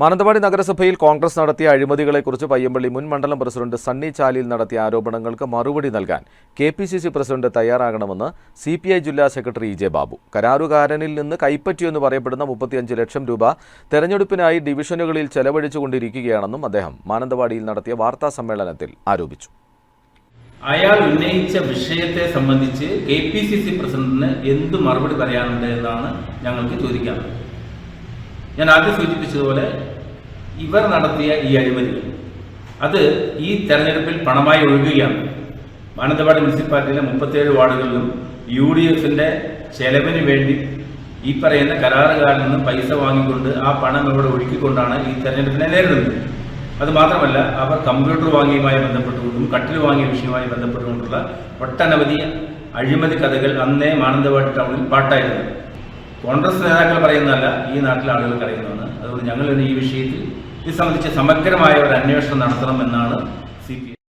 മാനന്തവാടി നഗരസഭയിൽ കോൺഗ്രസ് നടത്തിയ അഴിമതികളെക്കുറിച്ച് പയ്യമ്പള്ളി മുൻ മണ്ഡലം പ്രസിഡന്റ് സണ്ണി ചാലിയിൽ നടത്തിയ ആരോപണങ്ങൾക്ക് മറുപടി നൽകാൻ കെപിസിസി പ്രസിഡന്റ് തയ്യാറാകണമെന്ന് സിപിഐ ജില്ലാ സെക്രട്ടറി ജെ ബാബു. കരാറുകാരനിൽ നിന്ന് കൈപ്പറ്റിയെന്ന് പറയപ്പെടുന്ന 35 ലക്ഷം രൂപ തെരഞ്ഞെടുപ്പിനായി ഡിവിഷനുകളിൽ ചെലവഴിച്ചുകൊണ്ടിരിക്കുകയാണെന്നും അദ്ദേഹം മാനന്തവാടിയിൽ നടത്തിയ വാർത്താ സമ്മേളനത്തിൽ ആരോപിച്ചു. അയാൾ ഉന്നയിച്ച വിഷയത്തെ സംബന്ധിച്ച് കെപിസിസി പ്രസിഡന്റിന് എന്ത് മറുപടി പറയാനുണ്ട് എന്നാണ് ഞങ്ങൾക്ക് ചോദിക്കാനുള്ളത്. ഞാൻ ആദ്യം സൂചിപ്പിച്ചതുപോലെ ഇവർ നടത്തിയ ഈ അഴിമതി അത് ഈ തെരഞ്ഞെടുപ്പിൽ പണമായി ഒഴുകുകയാണ്. മാനന്തവാടി മുനിസിപ്പാലിറ്റിയിലെ 37 വാർഡുകളിലും UDFിന്റെ ചെലവിന് വേണ്ടി ഈ പറയുന്ന കരാറുകാരിൽ നിന്ന് പൈസ വാങ്ങിക്കൊണ്ട് ആ പണം ഇവിടെ ഒഴുക്കിക്കൊണ്ടാണ് ഈ തെരഞ്ഞെടുപ്പിനെ നേരിടുന്നത്. അതുമാത്രമല്ല, അവർ കമ്പ്യൂട്ടർ വാങ്ങിയുമായി ബന്ധപ്പെട്ടുകൊണ്ടും കട്ടിൽ വാങ്ങിയ വിഷയവുമായി ബന്ധപ്പെട്ടുകൊണ്ടുള്ള ഒട്ടനവധി അഴിമതി കഥകൾ അന്നേ മാനന്തവാടി ടൗണിൽ പാട്ടായിരുന്നു. കോൺഗ്രസ് നേതാക്കൾ പറയുന്നതല്ല, ഈ നാട്ടിലെ ആളുകൾക്ക് അറിയുന്നതാണ്. അതുകൊണ്ട് ഞങ്ങൾ ഈ വിഷയത്തിൽ ഇത് സംബന്ധിച്ച് സമഗ്രമായ ഒരു അന്വേഷണം നടത്തണമെന്നാണ് CPI